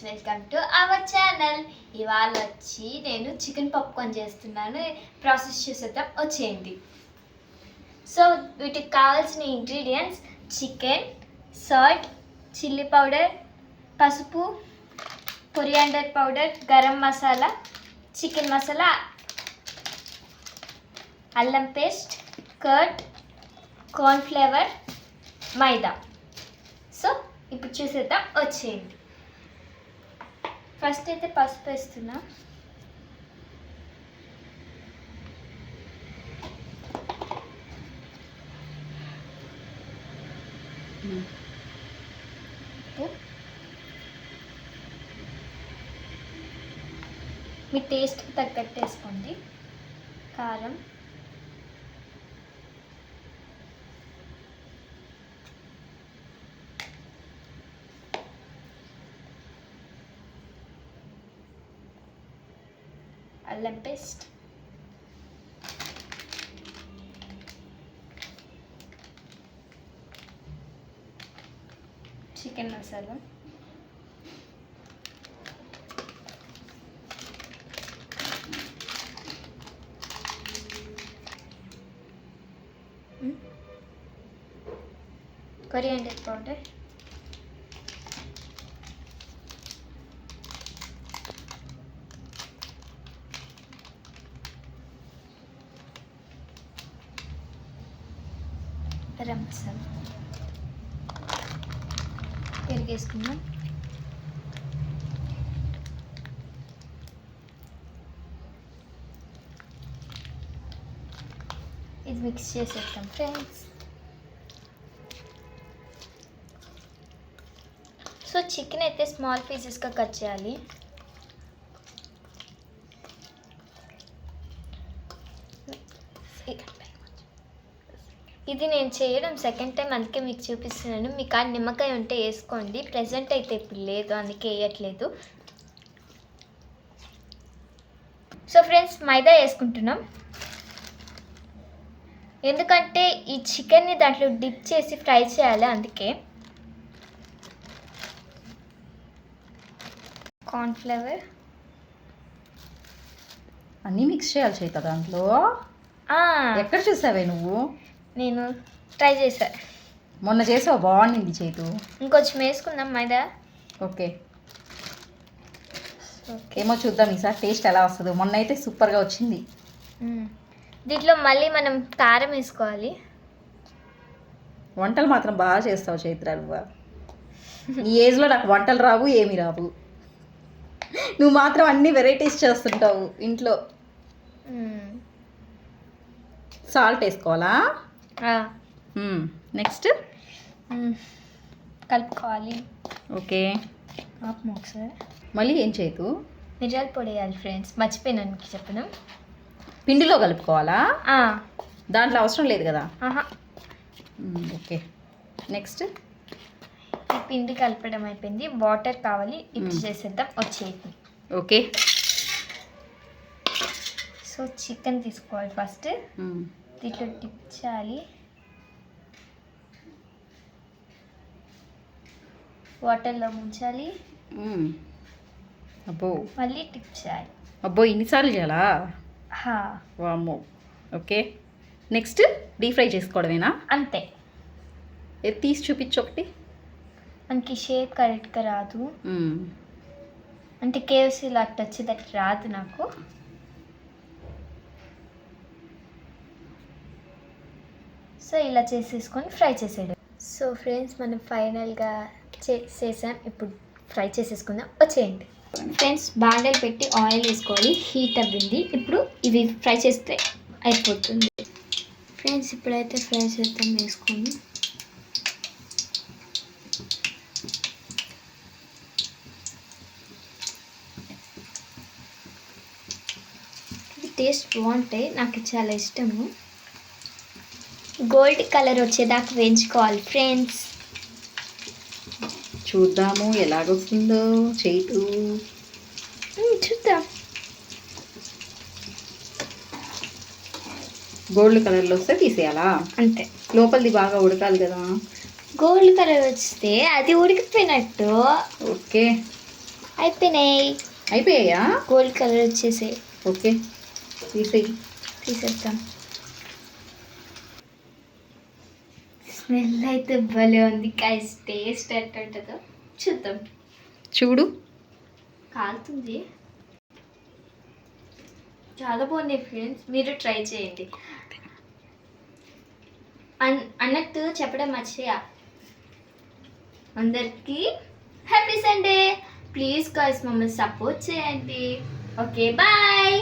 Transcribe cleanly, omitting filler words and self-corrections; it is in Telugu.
Welcome to our channel. ఇవాళ వచ్చి నేను చికెన్ పాప్కార్న్ చేస్తున్నాను. ప్రాసెస్ చేసేద్దాం, వచ్చేయండి. సో వీటికి కావాల్సిన ingredients chicken, salt, chilli powder, పసుపు, coriander powder, garam masala, chicken masala, అల్లం paste, curd, cornflour, maida. So ఇప్పుడు చూసేద్దాం, వచ్చేయండి. ఫస్ట్ అయితే పసుపు వేస్తున్నా. మీ టేస్ట్కి తగ్గట్టు వేసుకోండి. కారం, అల్లం paste, chicken masala, coriander powder, garam masala, పెరిగేసుకున్నాం. ఇది మిక్స్ చేసేస్తాం ఫ్రెండ్స్. సో చికెన్ అయితే స్మాల్ పీసెస్గా కట్ చేయాలి. ఇది నేను చేయడం సెకండ్ టైం, అందుకే మీకు చూపిస్తున్నాను. మీకు ఆ నిమ్మకాయ ఉంటే వేసుకోండి. ప్రెజెంట్ అయితే ఇప్పుడు లేదు, అందుకే వేయట్లేదు. సో ఫ్రెండ్స్, మైదా వేసుకుంటున్నాం. ఎందుకంటే ఈ చికెన్ని దాంట్లో డిప్ చేసి ఫ్రై చేయాలి, అందుకే. కార్న్ఫ్లవర్ అన్నీ మిక్స్ చేయాలి చేత దాంట్లో. ఎక్కడ చూసావే నువ్వు? నేను ట్రై చేశా, మొన్న చేసావు, బాగుండింది చేతు. ఇంకొంచెం వేసుకుందాం మైదా. ఓకే, ఏమో చూద్దాం ఈసారి టేస్ట్ ఎలా వస్తుందో. మొన్న అయితే సూపర్గా వచ్చింది. దీంట్లో మళ్ళీ మనం కారం వేసుకోవాలి. వంటలు మాత్రం బాగా చేస్తావు చైత్ర. నువ్వు నీ ఏజ్లో నాకు వంటలు రావు, ఏమి రావు. నువ్వు మాత్రం అన్ని వెరైటీస్ చేస్తుంటావు ఇంట్లో. సాల్ట్ వేసుకోవాలా? నెక్స్ట్ కలుపుకోవాలి. ఓకే, ఒకసారి మళ్ళీ ఏం చేయదు? మిరియాల పొడి వేయాలి ఫ్రెండ్స్, మర్చిపోయినాను మీకు చెప్పను. పిండిలో కలుపుకోవాలా? దాంట్లో అవసరం లేదు కదా? ఓకే, నెక్స్ట్ ఈ పిండి కలపడం అయిపోయింది. వాటర్ కావాలి, ఇప్పుడు చేసేద్దాం, వచ్చేది. ఓకే, సో చికెన్ తీసుకోవాలి. ఫస్ట్ దీంట్లో డిప్ చేయాలి, వాటర్లో ముంచాలి, అబ్బో మళ్ళీ డిప్ చేయాలి. అబ్బో ఇన్నిసార్లు చేయాలా? వామ్మో. ఓకే, నెక్స్ట్ డీప్ ఫ్రై చేసుకోవడమేనా? అంతే. తీసి చూపించు ఒకటి. మనకి షేప్ కరెక్ట్గా రాదు, అంటే కేఎఫ్సీలో అట్లా వచ్చేటట్టు రాదు నాకు. సో ఇలా చేసేసుకొని ఫ్రై చేసేయడం. సో ఫ్రెండ్స్, మనం ఫైనల్గా చేసాం. ఇప్పుడు ఫ్రై చేసేసుకుందాం, వచ్చేయండి. ఫ్రెండ్స్, బాండలు పెట్టి ఆయిల్ వేసుకోవాలి. హీట్ అవ్వింది. ఇప్పుడు ఇవి ఫ్రై చేస్తే అయిపోతుంది. ఫ్రెండ్స్, ఇప్పుడైతే ఫ్రై చేద్దాం, వేసుకొని. టేస్ట్ బాగుంటాయి, నాకు చాలా ఇష్టము. గోల్డ్ కలర్ వచ్చేదాకా వేయించుకోవాలి ఫ్రెండ్స్. చూద్దాము ఎలాగొస్తుందో చేతు. చూద్దాం. గోల్డ్ కలర్లో వస్తే తీసేయాలా? అంతే. లోపలిది బాగా ఉడకాలి కదా. గోల్డ్ కలర్ వస్తే అది ఉడికిపోయినట్టు. ఓకే, అయిపోయినాయి. అయిపోయాయా? గోల్డ్ కలర్ వచ్చేసి ఓకే, తీసేయి. తీసేస్తాం. స్మెల్ అయితే భలే ఉంది గైస్. టేస్ట్ ఎట్లా ఉంటుందో చూద్దాం. చూడు. కాలుతుంది. చాలా బాగున్నాయి ఫ్రెండ్స్, మీరు ట్రై చేయండి. అన్నట్టు చెప్పడం మర్చిపోయా, అందరికీ హ్యాపీ సండే. ప్లీజ్ గాయ్స్ మమ్మల్ని సపోర్ట్ చేయండి. Okay bye.